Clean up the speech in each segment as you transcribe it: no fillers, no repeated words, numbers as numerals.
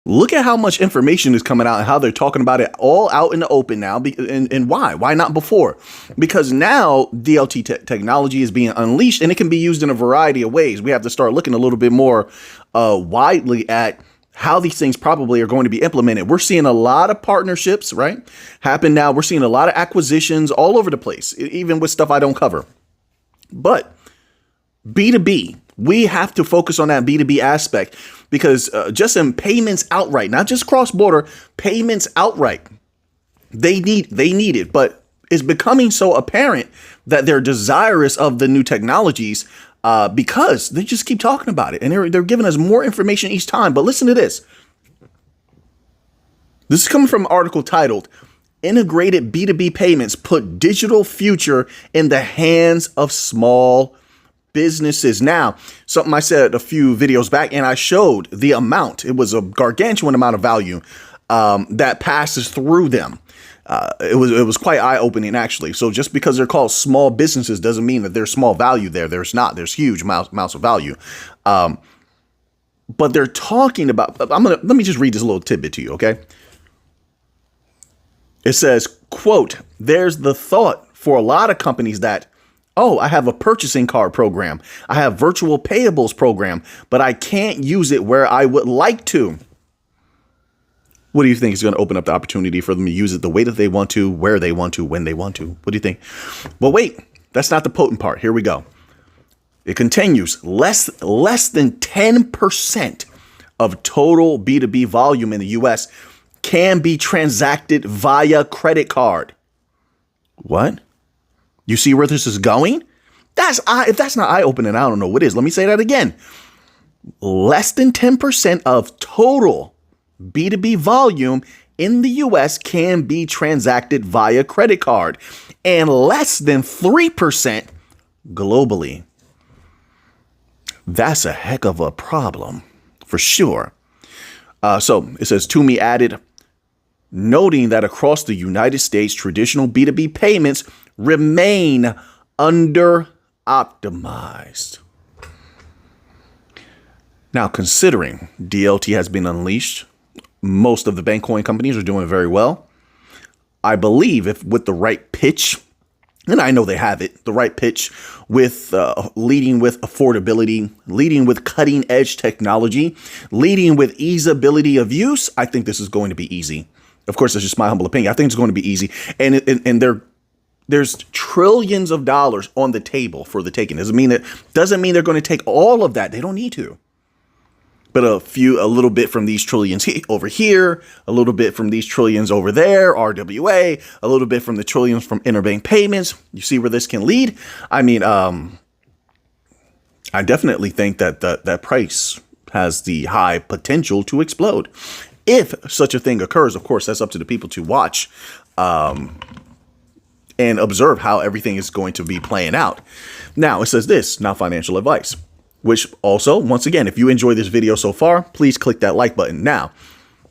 Look at how much information is coming out and how they're talking about it all out in the open now. And why? Why not before? Because now DLT technology is being unleashed and it can be used in a variety of ways. We have to start looking a little bit more widely at how these things probably are going to be implemented. We're seeing a lot of partnerships, right, happen now. We're seeing a lot of acquisitions all over the place, even with stuff I don't cover. But B2B, we have to focus on that B2B aspect because just in payments outright, not just cross-border, payments outright, they need it. But it's becoming so apparent that they're desirous of the new technologies because they just keep talking about it and they're giving us more information each time. But listen to this. This is coming from an article titled "Integrated B2B Payments Put Digital Future in the Hands of Small Businesses." Now, something I said a few videos back, and I showed the amount. It was a gargantuan amount of value that passes through them. It was quite eye-opening, actually. So just because they're called small businesses doesn't mean that there's small value there. There's not. There's huge amounts of value. But they're talking about. Let me just read this little tidbit to you, okay? It says, quote, "There's the thought for a lot of companies that, oh, I have a purchasing card program. I have virtual payables program, but I can't use it where I would like to." What do you think is going to open up the opportunity for them to use it the way that they want to, where they want to, when they want to? What do you think? Well, wait, that's not the potent part. Here we go. It continues. Less than 10% of total B2B volume in the U.S. can be transacted via credit card. What? You see where this is going? If that's not eye-opening, I don't know what is. Let me say that again. Less than 10% of total B2B volume in the US can be transacted via credit card, and less than 3% globally. That's a heck of a problem, for sure. So it says, Toomey added, noting that across the United States, traditional B2B payments remain under optimized. Now, considering DLT has been unleashed, most of the bank coin companies are doing very well. I believe if with the right pitch, and I know they have it, the right pitch with leading with affordability, leading with cutting edge technology, leading with easeability of use, I think this is going to be easy. Of course, that's just my humble opinion. I think it's going to be easy. And there's trillions of dollars on the table for the taking. Doesn't mean they're going to take all of that. They don't need to. But a little bit from these trillions over here, a little bit from these trillions over there, RWA, a little bit from the trillions from interbank payments. You see where this can lead? I mean, I definitely think that that price has the high potential to explode. If such a thing occurs, of course, that's up to the people to watch and observe how everything is going to be playing out. Now, it says this, not financial advice. Which also, once again, if you enjoy this video so far, please click that like button. Now,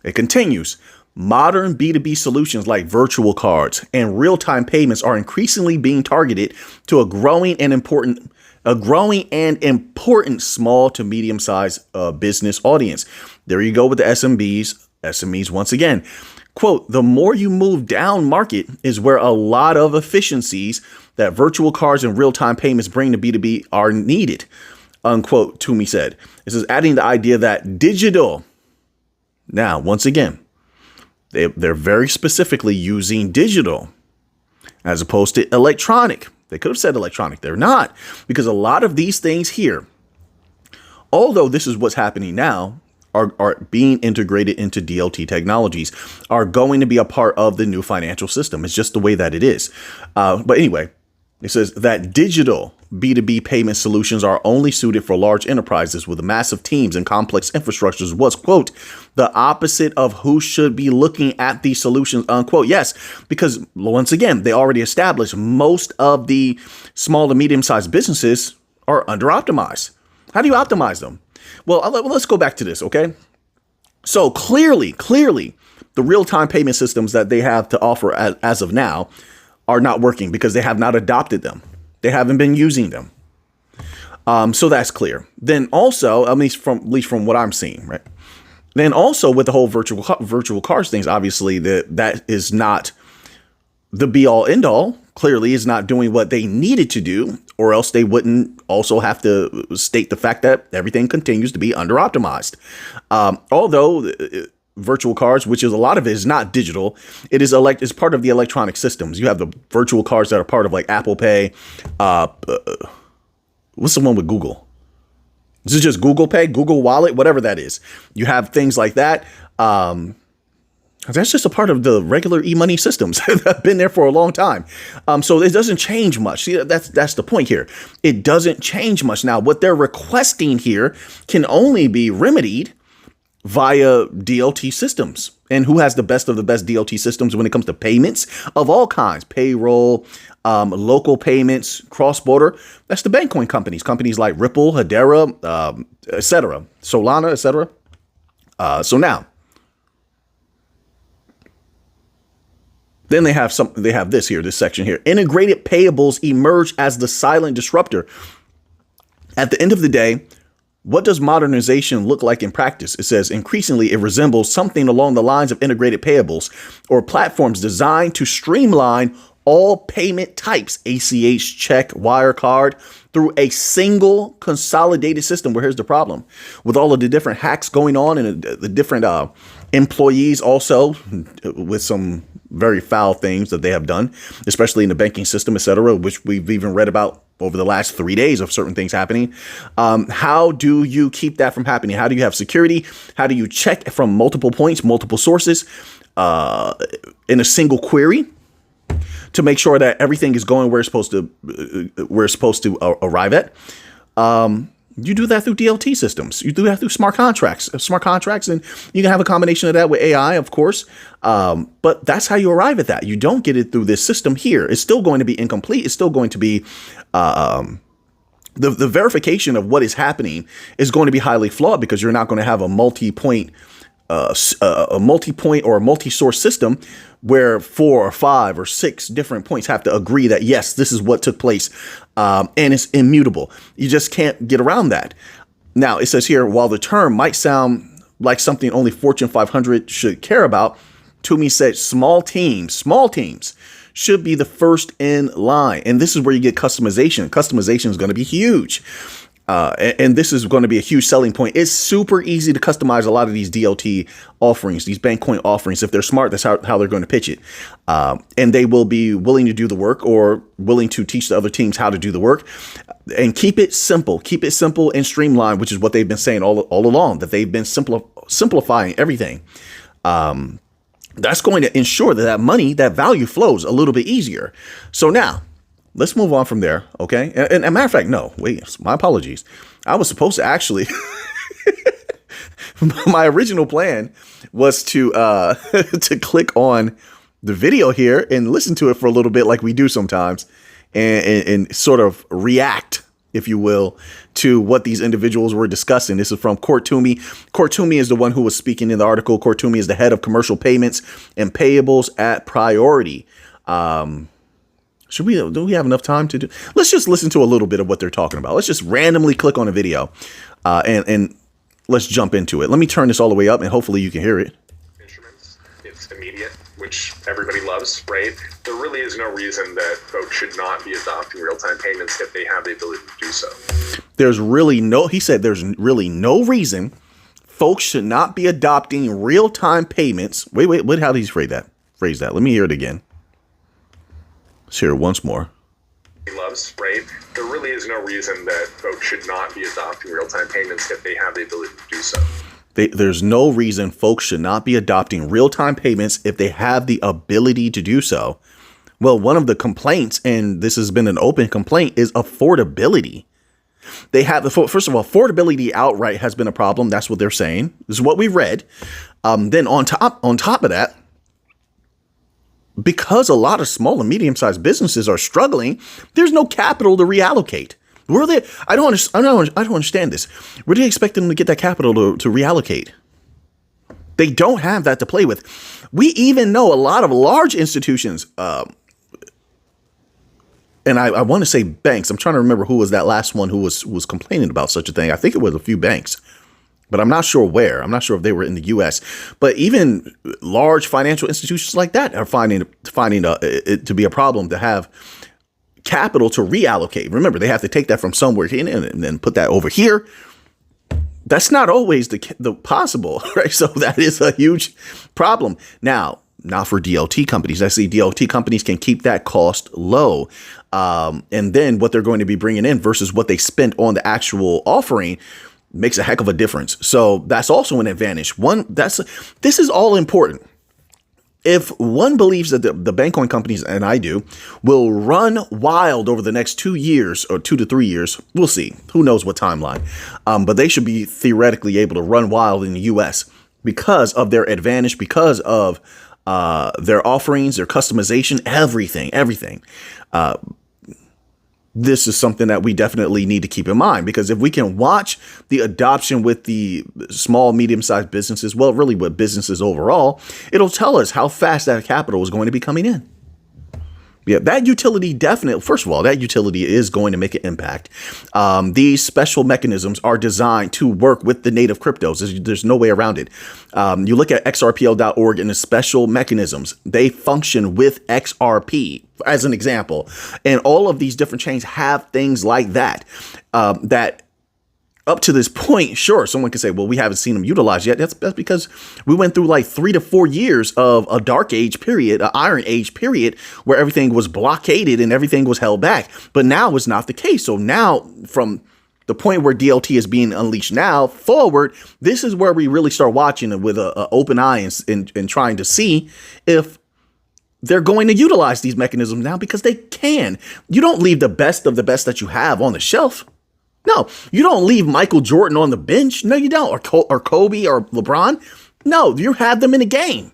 it continues. Modern B2B solutions like virtual cards and real-time payments are increasingly being targeted to a growing and important small to medium-sized business audience. There you go with the SMEs once again. Quote, "The more you move down market is where a lot of efficiencies that virtual cards and real-time payments bring to B2B are needed." Unquote, Toomey said. This is adding the idea that digital. Now, once again, they're very specifically using digital as opposed to electronic. They could have said electronic. They're not, because a lot of these things here, although this is what's happening now, are being integrated into DLT technologies, are going to be a part of the new financial system. It's just the way that it is. But anyway, it says that digital B2B payment solutions are only suited for large enterprises with massive teams and complex infrastructures was, quote, the opposite of who should be looking at these solutions, unquote. Yes, because once again, they already established most of the small to medium-sized businesses are under optimized. How do you optimize them? Well, let's go back to this, okay? So clearly, the real-time payment systems that they have to offer as of now are not working because they have not adopted them. They haven't been using them. So that's clear. Then also, at least from what I'm seeing, right? Then also with the whole virtual cards things, obviously that is not the be all end all. Clearly is not doing what they needed to do, or else they wouldn't also have to state the fact that everything continues to be under optimized. Although virtual cards, which is a lot of it is not digital, it is is part of the electronic systems. You have the virtual cards that are part of like Apple Pay. What's the one with Google? Is it just Google Pay, Google Wallet, whatever that is? You have things like that. That's just a part of the regular e-money systems that have been there for a long time. So it doesn't change much. See, that's the point here. It doesn't change much. Now, what they're requesting here can only be remedied via DLT systems. And who has the best of the best DLT systems when it comes to payments of all kinds? Payroll, local payments, cross-border. That's the Bitcoin companies like Ripple, Hedera, etc., Solana, etc. So now, then they have this section here. Integrated payables emerge as the silent disruptor. At the end of the day, what does modernization look like in practice? It says increasingly it resembles something along the lines of integrated payables or platforms designed to streamline all payment types, ACH, check, wire card, through a single consolidated system. Where here's the problem with all of the different hacks going on and the different employees also with some very foul things that they have done, especially in the banking system, et cetera, which we've even read about over the last 3 days of certain things happening. How do you keep that from happening? How do you have security? How do you check from multiple points, multiple sources in a single query to make sure that everything is going where it's supposed to arrive at? You do that through DLT systems. You do that through smart contracts, and you can have a combination of that with AI, of course. But that's how you arrive at that. You don't get it through this system here. It's still going to be incomplete. It's still going to be the verification of what is happening is going to be highly flawed because you're not going to have a multi-point or a multi-source system where 4 or 5 or 6 different points have to agree that, yes, this is what took place, and it's immutable. You just can't get around that. Now, it says here, while the term might sound like something only Fortune 500 should care about, Toomey said small teams should be the first in line. And this is where you get customization. Customization is going to be huge. And this is going to be a huge selling point. It's super easy to customize a lot of these DLT offerings, these Bitcoin offerings. If they're smart, that's how they're going to pitch it. And they will be willing to do the work or willing to teach the other teams how to do the work. And keep it simple and streamlined, which is what they've been saying all along, that they've been simplifying everything. That's going to ensure that money, that value flows a little bit easier. So now, let's move on from there, okay? And a matter of fact, no, wait, my apologies. I was supposed to actually, my original plan was to to click on the video here and listen to it for a little bit like we do sometimes and sort of react, if you will, to what these individuals were discussing. This is from Court Toomey. Court Toomey is the one who was speaking in the article. Court Toomey is the head of commercial payments and payables at Priority. Do we have enough time to do? Let's just listen to a little bit of what they're talking about. Let's just randomly click on a video and let's jump into it. Let me turn this all the way up and hopefully you can hear it. Instruments, it's immediate, which everybody loves, right? There really is no reason that folks should not be adopting real-time payments if they have the ability to do so. There's really no reason folks should not be adopting real-time payments. Wait, how do you phrase that? Let me hear it again. Let's hear it once more. Loves, right? There really is no reason that folks should not be adopting real-time payments if they have the ability to do so. There's no reason folks should not be adopting real-time payments if they have the ability to do so. Well, one of the complaints, and this has been an open complaint, is affordability. First of all, affordability outright has been a problem. That's what they're saying. This is what we read. Then on top of that, because a lot of small and medium-sized businesses are struggling, there's no capital to reallocate. Where they? I don't understand this. Where do you expect them to get that capital to reallocate? They don't have that to play with. We even know a lot of large institutions, and I want to say banks. I'm trying to remember who was that last one who was complaining about such a thing. I think it was a few banks. but I'm not sure where. I'm not sure if they were in the U.S. But even large financial institutions like that are finding it to be a problem to have capital to reallocate. Remember, they have to take that from somewhere and then put that over here. That's not always the possible, right? So that is a huge problem. Now, not for DLT companies. I see DLT companies can keep that cost low. And then what they're going to be bringing in versus what they spent on the actual offering makes a heck of a difference. So that's also an advantage. This is all important. If one believes that the Bankcoin companies, and I do, will run wild over the next 2 years or 2 to 3 years, we'll see. Who knows what timeline? But they should be theoretically able to run wild in the U.S. because of their advantage, because of their offerings, their customization, everything. This is something that we definitely need to keep in mind, because if we can watch the adoption with the small, medium-sized businesses, well, really with businesses overall, it'll tell us how fast that capital is going to be coming in. Yeah, that utility first of all, that utility is going to make an impact. These special mechanisms are designed to work with the native cryptos. There's no way around it. You look at xrpl.org and the special mechanisms, they function with XRP as an example. And all of these different chains have things like that, that up to this point, sure, someone could say, well, we haven't seen them utilized yet. That's because we went through like 3 to 4 years of a dark age period, an iron age period, where everything was blockaded and everything was held back. But now it's not the case. So now, from the point where DLT is being unleashed now forward, this is where we really start watching it with an open eye and trying to see if they're going to utilize these mechanisms now, because they can. You don't leave the best of the best that you have on the shelf. No, you don't leave Michael Jordan on the bench. No, you don't. Or Kobe or LeBron. No, you have them in the game.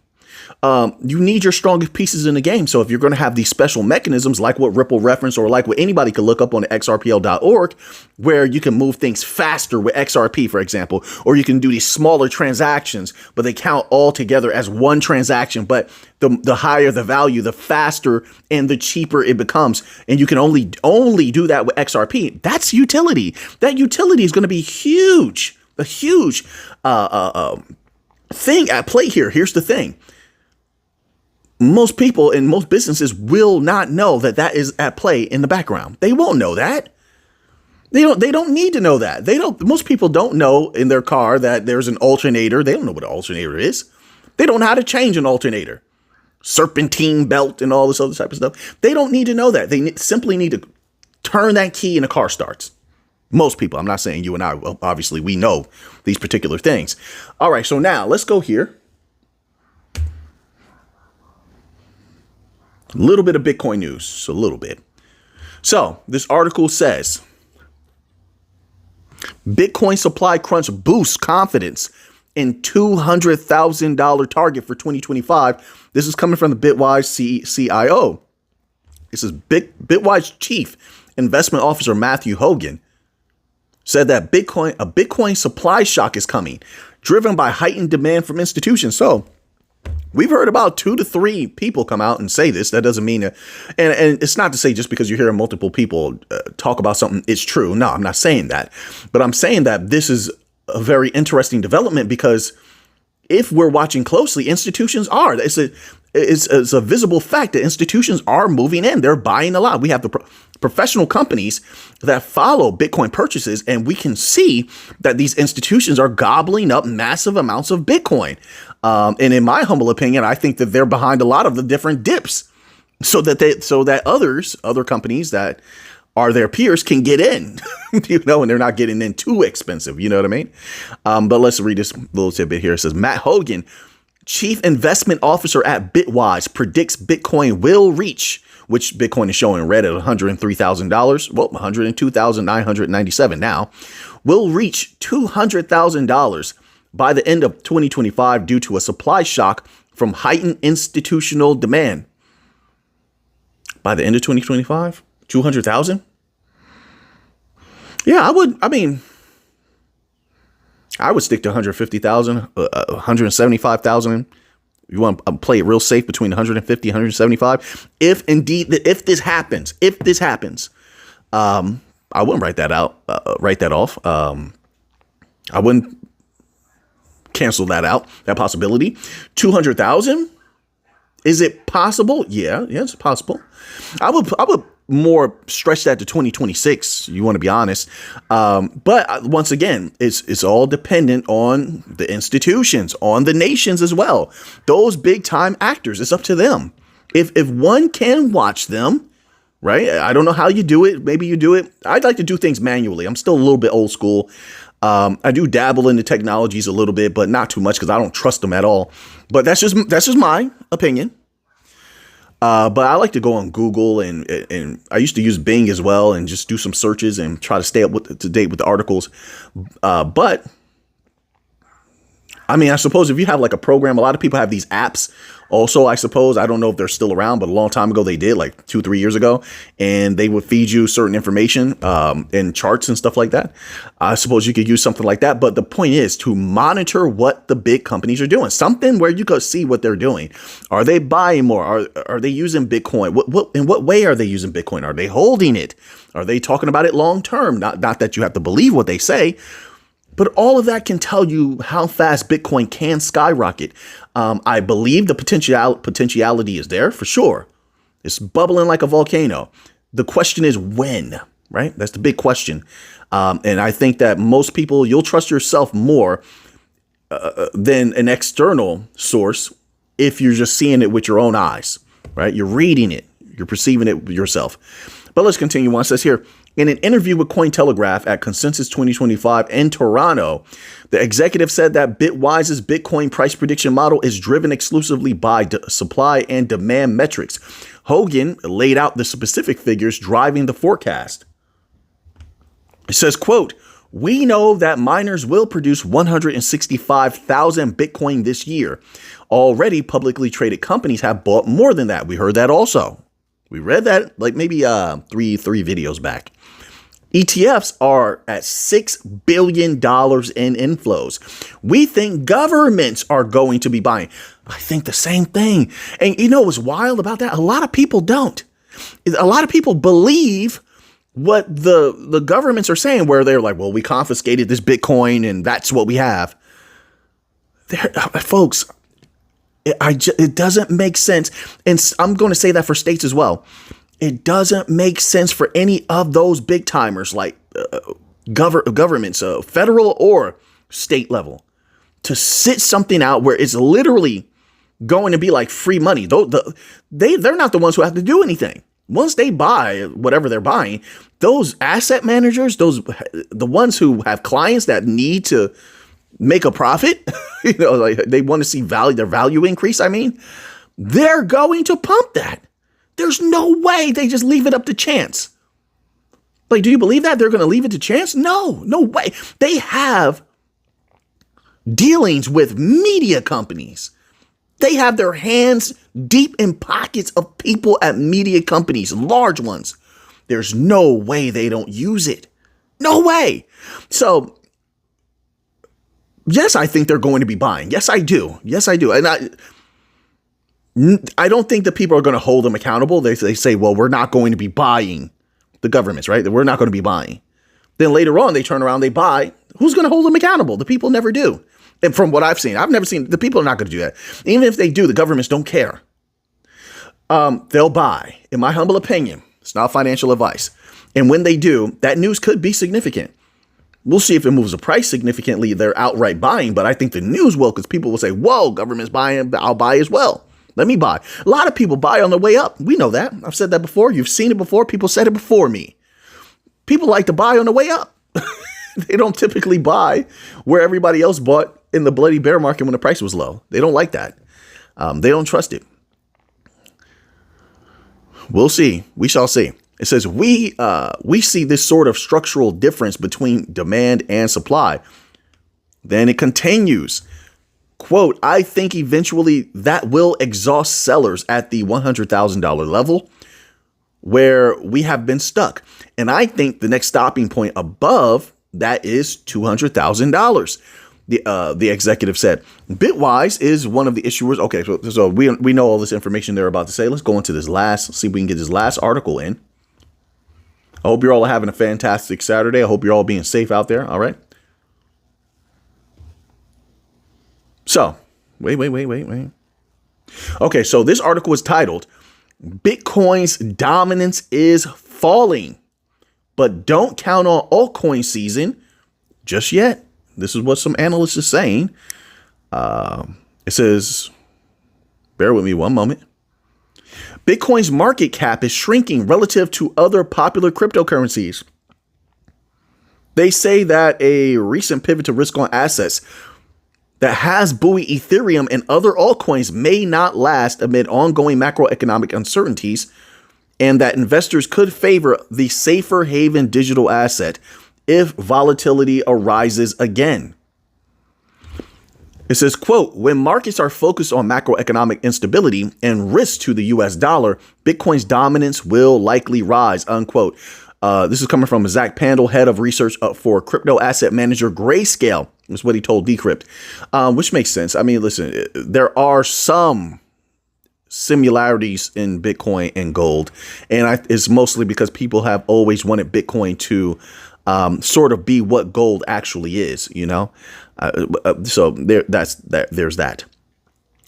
You need your strongest pieces in the game. So if you're going to have these special mechanisms like what Ripple reference, or like what anybody could look up on the xrpl.org, where you can move things faster with XRP, for example, or you can do these smaller transactions, but they count all together as one transaction. But the higher the value, the faster and the cheaper it becomes. And you can only do that with XRP. That's utility. That utility is going to be huge, a huge thing at play here. Here's the thing. Most people and most businesses will not know that is at play in the background. They won't know that. They don't need to know that. Most people don't know in their car that there's an alternator. They don't know what an alternator is. They don't know how to change an alternator, serpentine belt and all this other type of stuff. They don't need to know that. They simply need to turn that key and the car starts. Most people, I'm not saying you and I, well, obviously we know these particular things. All right. So now let's go here. A little bit of Bitcoin news, just a little bit. So this article says, Bitcoin supply crunch boosts confidence in $200,000 target for 2025. This is coming from the Bitwise CIO. This is Bitwise Chief Investment Officer Matthew Hogan said that a Bitcoin supply shock is coming, driven by heightened demand from institutions. So we've heard about 2 to 3 people come out and say this. That doesn't mean and it's not to say just because you're hearing multiple people talk about something, it's true. No, I'm not saying that. But I'm saying that this is a very interesting development, because if we're watching closely, institutions are. It's a visible fact that institutions are moving in. They're buying a lot. We have the professional companies that follow Bitcoin purchases, and we can see that these institutions are gobbling up massive amounts of Bitcoin. And in my humble opinion, I think that they're behind a lot of the different dips, so that other companies that are their peers can get in, and they're not getting in too expensive. You know what I mean? But let's read this little tidbit here. It says, Matt Hogan, Chief Investment Officer at Bitwise, predicts Bitcoin will reach, which Bitcoin is showing red at $103,000. Well, $102,997 now, will reach $200,000 by the end of 2025 due to a supply shock from heightened institutional demand. By the end of 2025, 200,000? Yeah, I would stick to 150,000, 175,000. You want to play it real safe between 150, 175. If this happens, I wouldn't write that off. I wouldn't cancel that out, that possibility. 200,000? Is it possible? Yeah, it's possible. I would more stretch that to 2026. You want to be honest. But once again, it's all dependent on the institutions, on the nations as well. Those big time actors, it's up to them. If one can watch them, right? I don't know how you do it. Maybe you do it. I'd like to do things manually. I'm still a little bit old school. I do dabble in the technologies a little bit, but not too much because I don't trust them at all. But that's just my opinion. But I like to go on Google and I used to use Bing as well and just do some searches and try to stay up to date with the articles. But I mean, I suppose if you have like a program, a lot of people have these apps also, I suppose. I don't know if they're still around, but a long time ago they did, like 2-3 years ago, and they would feed you certain information and charts and stuff like that. I suppose you could use something like that. But the point is to monitor what the big companies are doing, something where you could see what they're doing. Are they buying more? Are they using Bitcoin? In what way are they using Bitcoin? Are they holding it? Are they talking about it long term? Not that you have to believe what they say. But all of that can tell you how fast Bitcoin can skyrocket. I believe the potentiality is there for sure. It's bubbling like a volcano. The question is when, right? That's the big question. And I think that most people, you'll trust yourself more than an external source if you're just seeing it with your own eyes, right? You're reading it. You're perceiving it yourself. But let's continue on. It says here, in an interview with Cointelegraph at Consensus 2025 in Toronto, the executive said that Bitwise's Bitcoin price prediction model is driven exclusively by supply and demand metrics. Hogan laid out the specific figures driving the forecast. It says, quote, "We know that miners will produce 165,000 Bitcoin this year. Already publicly traded companies have bought more than that." We heard that also. We read that like maybe three videos back. ETFs are at $6 billion in inflows. We think governments are going to be buying. I think the same thing. And you know what's wild about that? A lot of people don't. A lot of people believe what the governments are saying, where they're like, well, we confiscated this Bitcoin and that's what we have. Folks, it doesn't make sense. And I'm going to say that for states as well. It doesn't make sense for any of those big timers like governments, federal or state level, to sit something out where it's literally going to be like free money. They're not the ones who have to do anything. Once they buy whatever they're buying, those asset managers, the ones who have clients that need to make a profit, like they want to see their value increase. I mean, they're going to pump that. There's no way they just leave it up to chance. Like, do you believe that they're going to leave it to chance? No way. They have dealings with media companies. They have their hands deep in pockets of people at media companies, large ones. There's no way they don't use it. No way. So, yes, I think they're going to be buying. Yes, I do. And I don't think that people are going to hold them accountable. They say, well, we're not going to be buying, the governments, right? We're not going to be buying. Then later on, they turn around, they buy. Who's going to hold them accountable? The people never do. And from what I've never seen, the people are not going to do that. Even if they do, the governments don't care. They'll buy. In my humble opinion, it's not financial advice. And when they do, that news could be significant. We'll see if it moves the price significantly. They're outright buying, but I think the news will, because people will say, whoa, government's buying, I'll buy as well. Let me buy. A lot of people buy on the way up. We know that. I've said that before. You've seen it before. People said it before me. People like to buy on the way up. They don't typically buy where everybody else bought in the bloody bear market when the price was low. They don't like that. They don't trust it. We'll see. We shall see. It says we see this sort of structural difference between demand and supply. Then it continues. Quote, "I think eventually that will exhaust sellers at the $100,000 level where we have been stuck. And I think the next stopping point above that is $200,000. The executive said. Bitwise is one of the issuers. Okay, so we know all this information they're about to say. Let's go into this see if we can get this last article in. I hope you're all having a fantastic Saturday. I hope you're all being safe out there. All right. So, wait. Okay, so this article is titled, Bitcoin's Dominance is Falling, but don't count on altcoin season just yet. This is what some analysts are saying. It says, bear with me one moment. Bitcoin's market cap is shrinking relative to other popular cryptocurrencies. They say that a recent pivot to risk-on assets that has buoyed Ethereum and other altcoins may not last amid ongoing macroeconomic uncertainties, and that investors could favor the safer haven digital asset if volatility arises again. It says, quote, when markets are focused on macroeconomic instability and risk to the US dollar, Bitcoin's dominance will likely rise, unquote. This is coming from Zach Pandel, head of research for crypto asset manager Grayscale. That's what he told Decrypt, which makes sense. I mean, listen, there are some similarities in Bitcoin and gold, and it's mostly because people have always wanted Bitcoin to sort of be what gold actually is, you know. So there's that.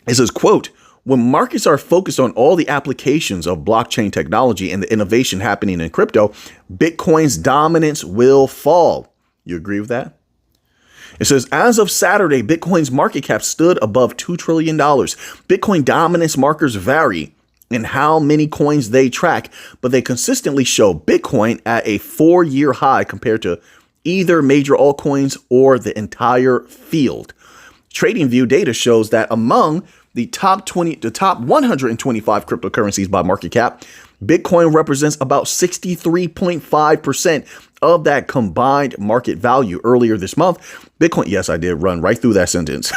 It says, quote, when markets are focused on all the applications of blockchain technology and the innovation happening in crypto, Bitcoin's dominance will fall. You agree with that? It says, as of Saturday, Bitcoin's market cap stood above $2 trillion. Bitcoin dominance markers vary in how many coins they track, but they consistently show Bitcoin at a 4-year high compared to either major altcoins or the entire field. TradingView data shows that among the top 125 cryptocurrencies by market cap, Bitcoin represents about 63.5% of that combined market value. Earlier this month, Bitcoin, yes, I did run right through that sentence.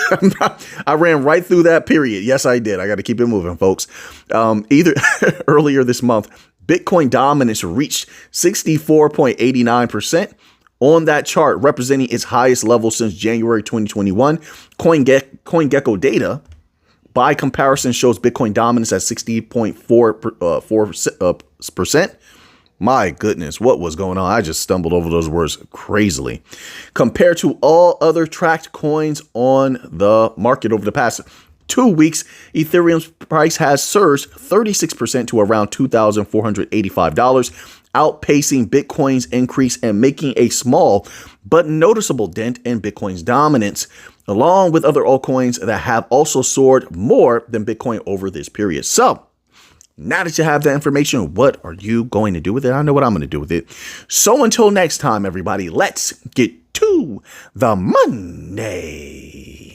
I ran right through that period. Yes, I did. I got to keep it moving, folks. Earlier this month, Bitcoin dominance reached 64.89%. On that chart, representing its highest level since January 2021, CoinGecko data, by comparison, shows Bitcoin dominance at 60.4%. My goodness, what was going on? I just stumbled over those words crazily. Compared to all other tracked coins on the market over the past 2 weeks, Ethereum's price has surged 36% to around $2,485. Outpacing Bitcoin's increase and making a small but noticeable dent in Bitcoin's dominance, along with other altcoins that have also soared more than Bitcoin over this period. So, now that you have that information, what are you going to do with it? I know what I'm going to do with it. So until next time, everybody, let's get to the Monday.